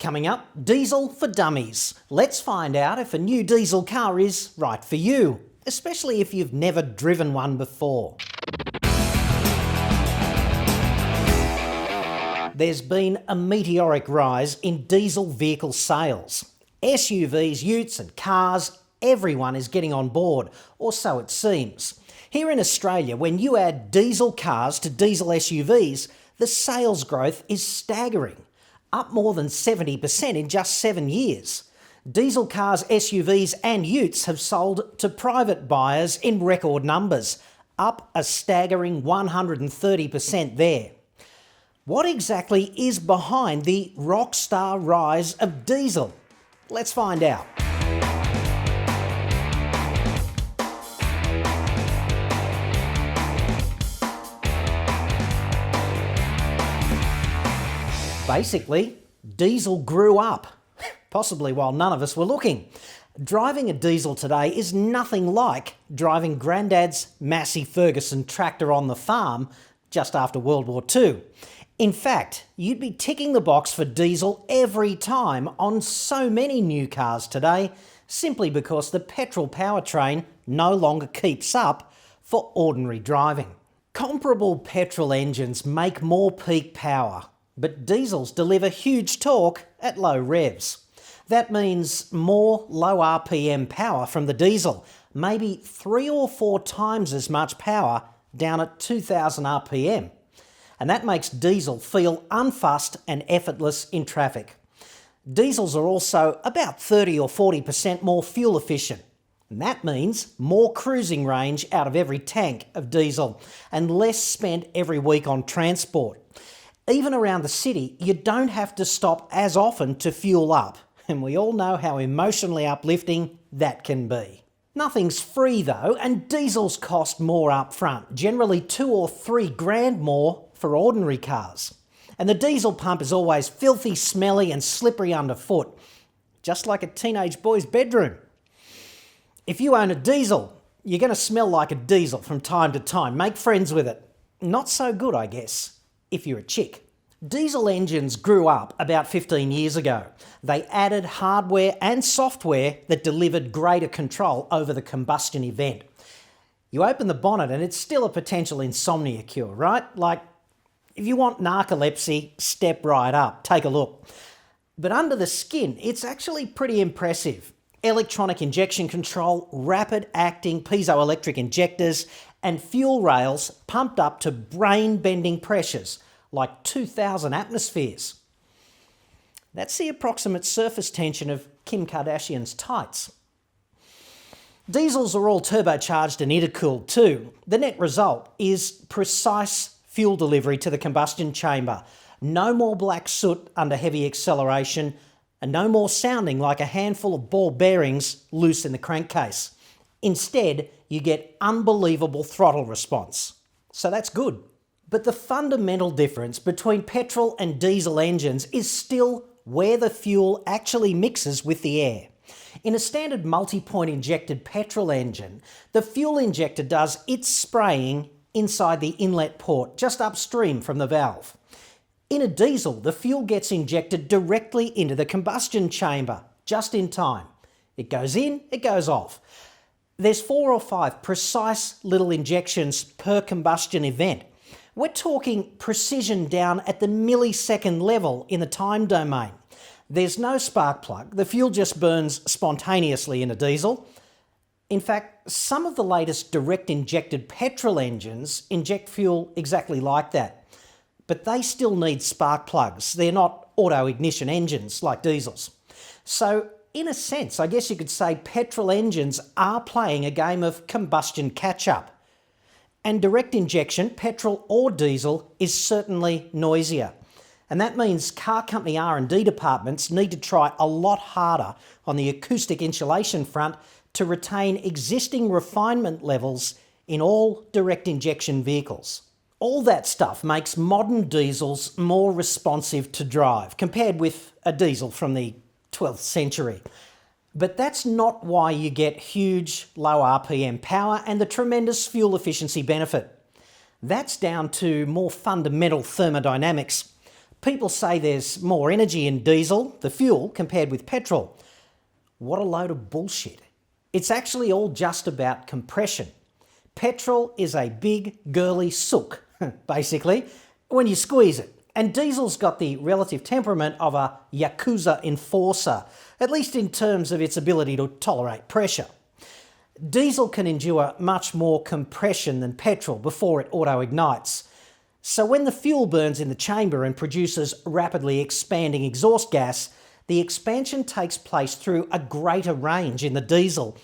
Coming up, diesel for dummies. Let's find out if a new diesel car is right for you, especially if you've never driven one before. There's been a meteoric rise in diesel vehicle sales. SUVs, utes and cars, everyone is getting on board, or so it seems. Here in Australia, when you add diesel cars to diesel SUVs, the sales growth is staggering, up more than 70% in just 7 years. Diesel cars, SUVs and utes have sold to private buyers in record numbers, up a staggering 130% there. What exactly is behind the rockstar rise of diesel? Let's find out. Basically, diesel grew up, possibly while none of us were looking. Driving a diesel today is nothing like driving Grandad's Massey Ferguson tractor on the farm just after World War II. In fact, you'd be ticking the box for diesel every time on so many new cars today, simply because the petrol powertrain no longer keeps up for ordinary driving. Comparable petrol engines make more peak power, but diesels deliver huge torque at low revs. That means more low RPM power from the diesel, maybe 3 or 4 times as much power down at 2000 RPM. And that makes diesel feel unfussed and effortless in traffic. Diesels are also about 30 or 40% more fuel efficient. And that means more cruising range out of every tank of diesel and less spent every week on transport. Even around the city, you don't have to stop as often to fuel up, and we all know how emotionally uplifting that can be. Nothing's free though, and diesels cost more up front, generally 2 or 3 grand more for ordinary cars. And the diesel pump is always filthy, smelly and slippery underfoot, just like a teenage boy's bedroom. If you own a diesel, you're going to smell like a diesel from time to time. Make friends with it. Not so good, I guess, if you're a chick. Diesel engines grew up about 15 years ago. They added hardware and software that delivered greater control over the combustion event. You open the bonnet and it's still a potential insomnia cure, right? Like, if you want narcolepsy, step right up, take a look. But under the skin, it's actually pretty impressive. Electronic injection control, rapid-acting piezoelectric injectors, and fuel rails pumped up to brain-bending pressures, like 2,000 atmospheres. That's the approximate surface tension of Kim Kardashian's tights. Diesels are all turbocharged and intercooled too. The net result is precise fuel delivery to the combustion chamber. No more black soot under heavy acceleration, and no more sounding like a handful of ball bearings loose in the crankcase. Instead, you get unbelievable throttle response. So that's good. But the fundamental difference between petrol and diesel engines is still where the fuel actually mixes with the air. In a standard multi-point injected petrol engine, the fuel injector does its spraying inside the inlet port, just upstream from the valve. In a diesel, the fuel gets injected directly into the combustion chamber, just in time. It goes in, it goes off. There's 4 or 5 precise little injections per combustion event. We're talking precision down at the millisecond level in the time domain. There's no spark plug. The fuel just burns spontaneously in a diesel. In fact, some of the latest direct injected petrol engines inject fuel exactly like that. But they still need spark plugs. They're not auto ignition engines like diesels. So in a sense, I guess you could say petrol engines are playing a game of combustion catch-up. And direct injection, petrol or diesel, is certainly noisier. And that means car company R&D departments need to try a lot harder on the acoustic insulation front to retain existing refinement levels in all direct injection vehicles. All that stuff makes modern diesels more responsive to drive compared with a diesel from the 12th century. But that's not why you get huge low RPM power and the tremendous fuel efficiency benefit. That's down to more fundamental thermodynamics. People say there's more energy in diesel, the fuel, compared with petrol. What a load of bullshit. It's actually all just about compression. Petrol is a big, girly sook, basically, when you squeeze it. And diesel's got the relative temperament of a Yakuza enforcer, at least in terms of its ability to tolerate pressure. Diesel can endure much more compression than petrol before it auto-ignites. So when the fuel burns in the chamber and produces rapidly expanding exhaust gas, the expansion takes place through a greater range in the diesel.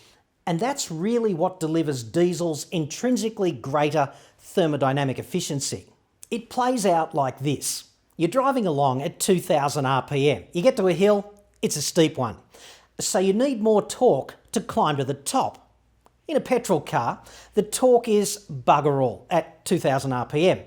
And that's really what delivers diesel's intrinsically greater thermodynamic efficiency. It plays out like this. You're driving along at 2000 RPM. You get to a hill, it's a steep one. So you need more torque to climb to the top. In a petrol car, the torque is bugger all at 2000 RPM,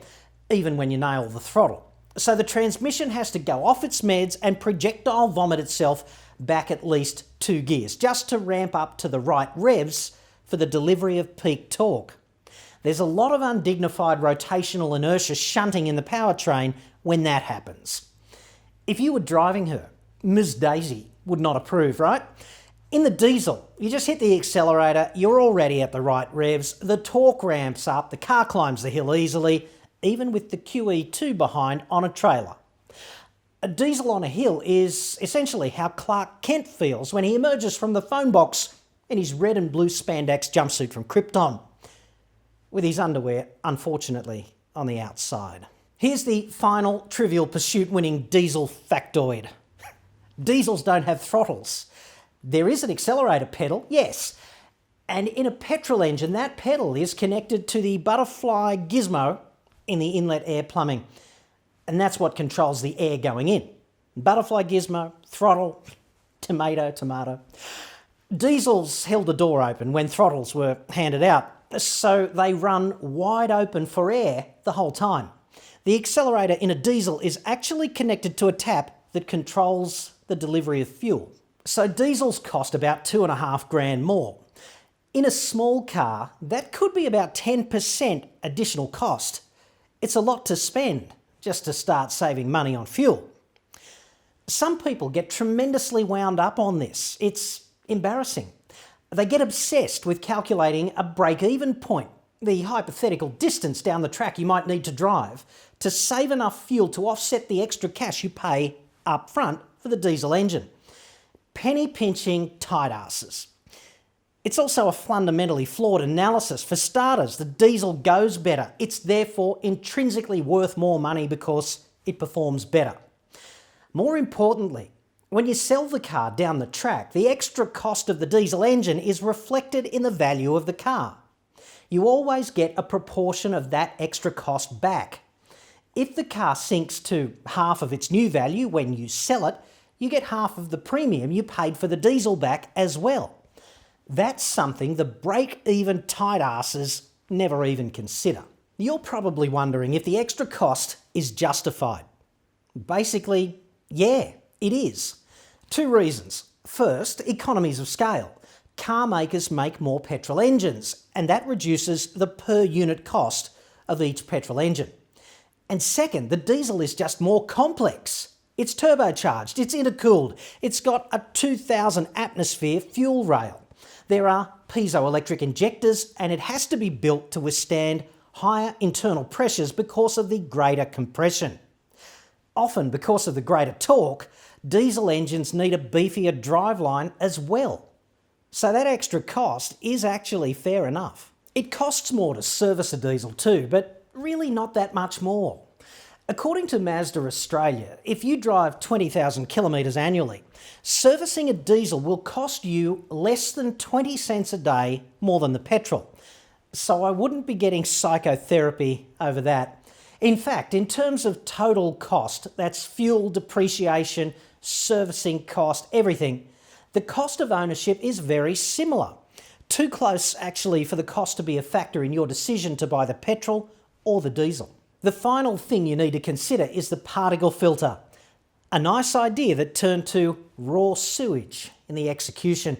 even when you nail the throttle. So the transmission has to go off its meds and projectile vomit itself back at least 2 gears, just to ramp up to the right revs for the delivery of peak torque. There's a lot of undignified rotational inertia shunting in the powertrain when that happens. If you were driving her, Ms. Daisy would not approve, right? In the diesel, you just hit the accelerator, you're already at the right revs, the torque ramps up, the car climbs the hill easily, even with the QE2 behind on a trailer. A diesel on a hill is essentially how Clark Kent feels when he emerges from the phone box in his red and blue spandex jumpsuit from Krypton, with his underwear, unfortunately, on the outside. Here's the final Trivial Pursuit winning diesel factoid. Diesels don't have throttles. There is an accelerator pedal, yes, and in a petrol engine that pedal is connected to the butterfly gizmo in the inlet air plumbing, and that's what controls the air going in. Butterfly gizmo, throttle, tomato. Diesels held the door open when throttles were handed out, so they run wide open for air the whole time. The accelerator in a diesel is actually connected to a tap that controls the delivery of fuel. So diesels cost about $2,500 more. In a small car, that could be about 10% additional cost. It's a lot to spend just to start saving money on fuel. Some people get tremendously wound up on this. It's embarrassing. They get obsessed with calculating a break-even point, the hypothetical distance down the track you might need to drive to save enough fuel to offset the extra cash you pay up front for the diesel engine. Penny-pinching tight asses. It's also a fundamentally flawed analysis. For starters, the diesel goes better. It's therefore intrinsically worth more money because it performs better. More importantly, when you sell the car down the track, the extra cost of the diesel engine is reflected in the value of the car. You always get a proportion of that extra cost back. If the car sinks to half of its new value when you sell it, you get half of the premium you paid for the diesel back as well. That's something the break-even tight asses never even consider. You're probably wondering if the extra cost is justified. Basically, yeah, it is. 2 reasons. First, economies of scale. Car makers make more petrol engines, and that reduces the per unit cost of each petrol engine. And second, the diesel is just more complex. It's turbocharged, it's intercooled, it's got a 2000 atmosphere fuel rail. There are piezoelectric injectors, and it has to be built to withstand higher internal pressures because of the greater compression. Often, because of the greater torque, diesel engines need a beefier driveline as well. So that extra cost is actually fair enough. It costs more to service a diesel too, but really not that much more. According to Mazda Australia, if you drive 20,000 kilometres annually, servicing a diesel will cost you less than 20 cents a day more than the petrol. So I wouldn't be getting psychotherapy over that. In fact, in terms of total cost, that's fuel, depreciation, servicing cost, everything, the cost of ownership is very similar. Too close, actually, for the cost to be a factor in your decision to buy the petrol or the diesel. The final thing you need to consider is the particle filter. A nice idea that turned to raw sewage in the execution.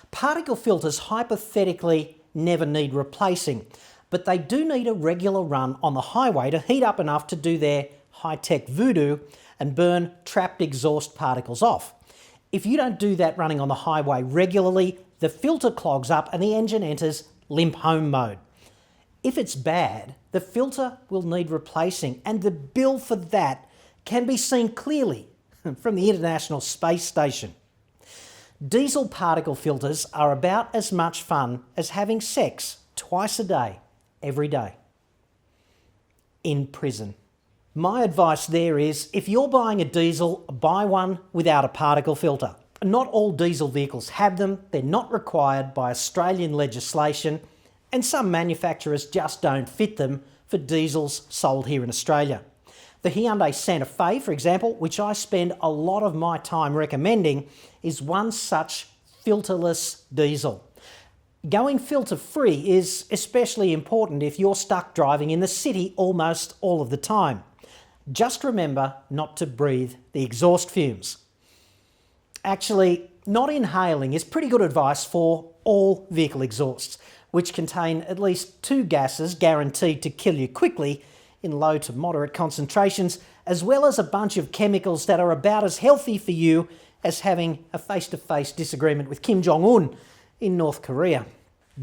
Particle filters hypothetically never need replacing, but they do need a regular run on the highway to heat up enough to do their high-tech voodoo and burn trapped exhaust particles off. If you don't do that running on the highway regularly, the filter clogs up and the engine enters limp home mode. If it's bad, the filter will need replacing, and the bill for that can be seen clearly from the International Space Station. Diesel particle filters are about as much fun as having sex twice a day, every day. In prison. My advice there is, if you're buying a diesel, buy one without a particle filter. Not all diesel vehicles have them, they're not required by Australian legislation, and some manufacturers just don't fit them for diesels sold here in Australia. The Hyundai Santa Fe, for example, which I spend a lot of my time recommending, is one such filterless diesel. Going filter-free is especially important if you're stuck driving in the city almost all of the time. Just remember not to breathe the exhaust fumes. Actually, not inhaling is pretty good advice for all vehicle exhausts, which contain at least 2 gases guaranteed to kill you quickly in low to moderate concentrations, as well as a bunch of chemicals that are about as healthy for you as having a face-to-face disagreement with Kim Jong-un in North Korea.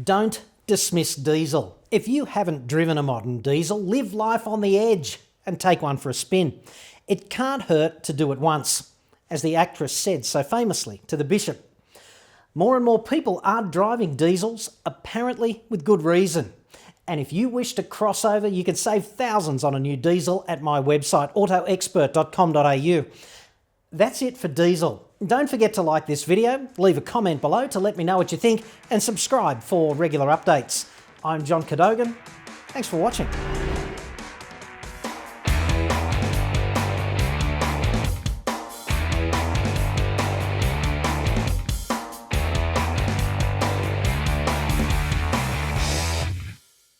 Don't dismiss diesel. If you haven't driven a modern diesel, live life on the edge and take one for a spin. It can't hurt to do it once, as the actress said so famously to the bishop. More and more people are driving diesels, apparently with good reason. And if you wish to cross over, you can save thousands on a new diesel at my website, autoexpert.com.au. That's it for diesel. Don't forget to like this video, leave a comment below to let me know what you think, and subscribe for regular updates. I'm John Cadogan. Thanks for watching.